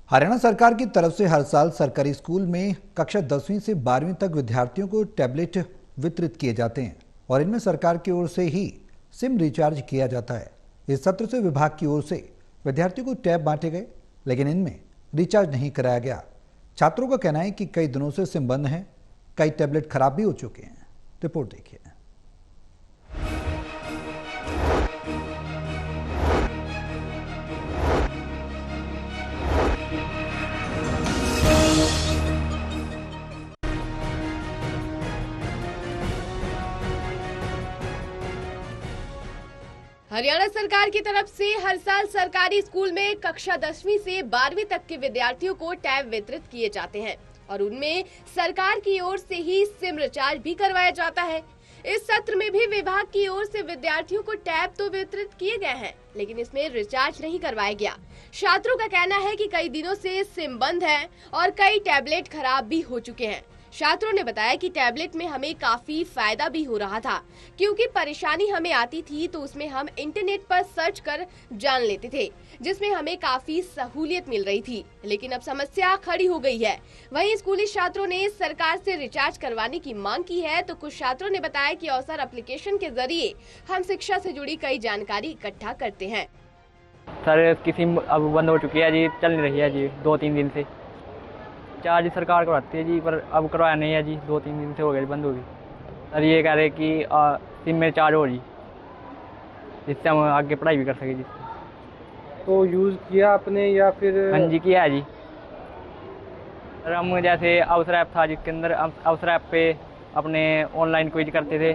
हरियाणा सरकार की तरफ से हर साल सरकारी स्कूल में कक्षा 10वीं से 12वीं तक विद्यार्थियों को टैबलेट वितरित किए जाते हैं और इनमें सरकार की ओर से ही सिम रिचार्ज किया जाता है। इस सत्र से विभाग की ओर से विद्यार्थियों को टैब बांटे गए, लेकिन इनमें रिचार्ज नहीं कराया गया। छात्रों का कहना है कि कई दिनों से सिम बंद हैं, कई टैबलेट खराब भी हो चुके हैं। रिपोर्ट देखिए। हरियाणा सरकार की तरफ से हर साल सरकारी स्कूल में कक्षा 10वीं से 12वीं तक के विद्यार्थियों को टैब वितरित किए जाते हैं और उनमें सरकार की ओर से ही सिम रिचार्ज भी करवाया जाता है। इस सत्र में भी विभाग की ओर से विद्यार्थियों को टैब तो वितरित किए गए हैं, लेकिन इसमें रिचार्ज नहीं करवाया गया। छात्रों का कहना है कि कई दिनों से सिम बंद है और कई टैबलेट खराब भी हो चुके हैं। छात्रों ने बताया कि टैबलेट में हमें काफी फायदा भी हो रहा था, क्योंकि परेशानी हमें आती थी तो उसमें हम इंटरनेट पर सर्च कर जान लेते थे, जिसमें हमें काफी सहूलियत मिल रही थी। लेकिन अब समस्या खड़ी हो गई है। वहीं स्कूली छात्रों ने सरकार से रिचार्ज करवाने की मांग की है, तो कुछ छात्रों ने बताया कि अवसर एप्लीकेशन के जरिए हम शिक्षा से जुड़ी कई जानकारी इकट्ठा करते हैं। सर की सिम अब बंद हो चुकी है जी, चल नहीं रही है जी 2-3 दिन से। चार्ज सरकार करवाती है जी, पर अब करवाया नहीं है जी, 2-3 दिन से हो गए, बंद हो गई। सर ये कह रहे कि सिम में चार्ज हो जी, जिससे हम आगे पढ़ाई भी कर सके जी। तो यूज़ किया आपने या फिर? हाँ जी, किया है जी। सर हम जैसे अवसर ऐप था जिसके अंदर अवसर ऐप पे अपने ऑनलाइन क्विज करते थे,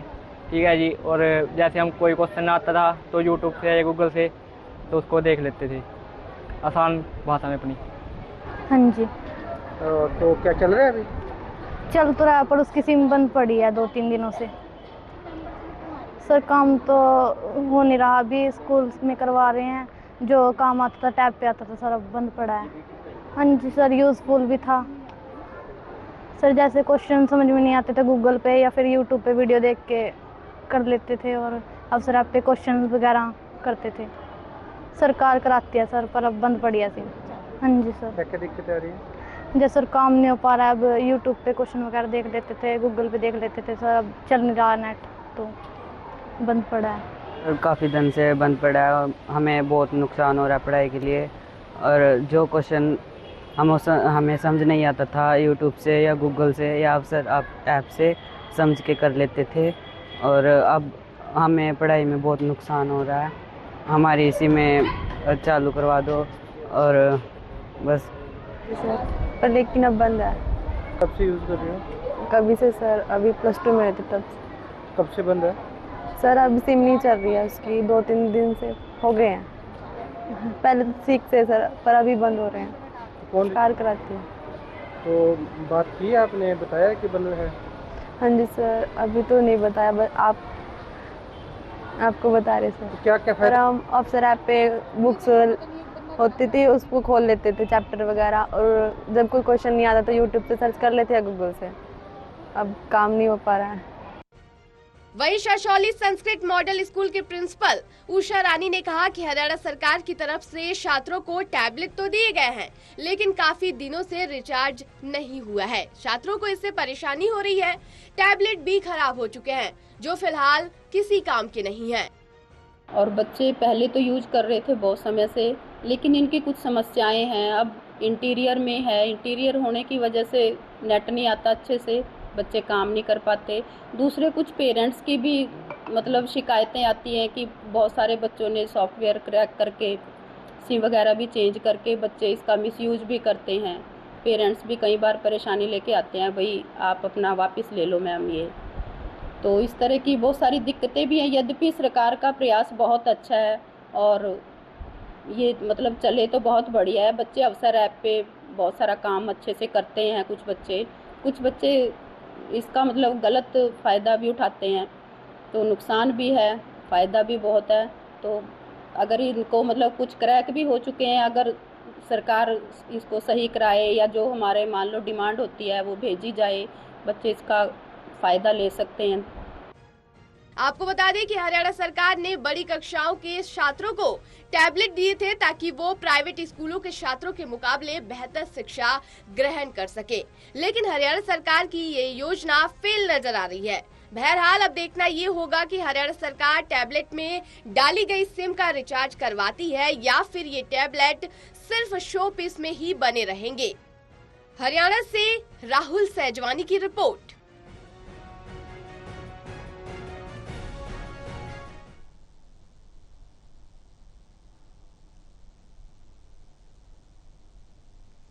ठीक है जी। और जैसे हम कोई क्वेश्चन आता था तो यूट्यूब से या गूगल से तो उसको देख लेते थे आसान भाषा में अपनी। हाँ जी। तो क्या चल रहा है अभी? चल तो रहा है, पर उसकी सिम बंद पड़ी है 2-3 दिनों से। सर काम तो हो नहीं रहा, अभी स्कूल में करवा रहे हैं। जो काम आता था टैब पे आता था सर, अब बंद पड़ा है। हाँ जी सर, यूज़फुल भी था सर। जैसे क्वेश्चन समझ में नहीं आते थे गूगल पे या फिर यूट्यूब पे वीडियो देख के कर लेते थे और अवसर ऐप पे क्वेश्चन वगैरह करते थे। सरकार कराती है सर, पर अब बंद पड़ी है सिम। हाँ जी सर। क्या क्या दिक्कत आ रही है? जैसे सर काम नहीं हो पा रहा है, अब यूट्यूब पे क्वेश्चन वगैरह देख लेते थे, गूगल पे देख लेते थे सर, अब चल नहीं रहा नेट, तो बंद पड़ा है। काफ़ी दिन से बंद पड़ा है और हमें बहुत नुकसान हो रहा है पढ़ाई के लिए। और जो क्वेश्चन हमें समझ नहीं आता था यूट्यूब से या गूगल से या अवसर ऐप से समझ के कर लेते थे, और अब हमें पढ़ाई में बहुत नुकसान हो रहा है। हमारी इसी में चालू करवा दो और बस। पर लेकिन अब बंद है। कब से यूज़ कर रहे हो? कभी से सर, अभी +2 में थे तब। कब से बंद है? सर अभी सिम नहीं चल रही है उसकी, 2-3 दिन से हो गए हैं। पहले तो ठीक से सर, पर अभी बंद हो रहे हैं। कौन कार कराती है। तो बात की आपने, बताया कि बंद है? हाँ जी सर, अभी तो नहीं बताया, बस आपको बता रहे सर। तो क्या क्या पर फायदा? हम अवसर ऐप पे बुक्स होती थी, उसको खोल लेते थे चैप्टर वगैरह, और जब कोई क्वेश्चन नहीं आता तो यूट्यूब से सर्च कर लेते हैं गूगल से। अब काम नहीं हो पा रहा है। वहीं शशौली संस्कृत मॉडल स्कूल के प्रिंसिपल उषा रानी ने कहा कि हरियाणा सरकार की तरफ से छात्रों को टैबलेट तो दिए गए हैं, लेकिन काफी दिनों से रिचार्ज नहीं हुआ है। छात्रों को इससे परेशानी हो रही है। टैबलेट भी खराब हो चुके हैं, जो फिलहाल किसी काम के नहीं है। और बच्चे पहले तो यूज कर रहे थे बहुत समय से, लेकिन इनकी कुछ समस्याएं हैं। अब इंटीरियर में है, इंटीरियर होने की वजह से नेट नहीं आता अच्छे से, बच्चे काम नहीं कर पाते। दूसरे कुछ पेरेंट्स की भी मतलब शिकायतें आती हैं कि बहुत सारे बच्चों ने सॉफ्टवेयर क्रैक करके सिम वगैरह भी चेंज करके बच्चे इसका मिसयूज भी करते हैं। पेरेंट्स भी कई बार परेशानी लेके आते हैं, भाई आप अपना वापस ले लो मैम ये। तो इस तरह की बहुत सारी दिक्कतें भी हैं। यद्यपि सरकार का प्रयास बहुत अच्छा है और ये मतलब चले तो बहुत बढ़िया है। बच्चे अवसर ऐप पे बहुत सारा काम अच्छे से करते हैं। कुछ बच्चे इसका मतलब गलत फ़ायदा भी उठाते हैं, तो नुकसान भी है, फ़ायदा भी बहुत है। तो अगर इनको मतलब कुछ क्रैक भी हो चुके हैं, अगर सरकार इसको सही कराए या जो हमारे मान लो डिमांड होती है वो भेजी जाए, बच्चे इसका फ़ायदा ले सकते हैं। आपको बता दें कि हरियाणा सरकार ने बड़ी कक्षाओं के छात्रों को टैबलेट दिए थे ताकि वो प्राइवेट स्कूलों के छात्रों के मुकाबले बेहतर शिक्षा ग्रहण कर सके, लेकिन हरियाणा सरकार की ये योजना फेल नजर आ रही है। बहरहाल अब देखना ये होगा कि हरियाणा सरकार टैबलेट में डाली गई सिम का रिचार्ज करवाती है या फिर ये टैबलेट सिर्फ शो पीस में ही बने रहेंगे। हरियाणा से राहुल सैजवानी की रिपोर्ट।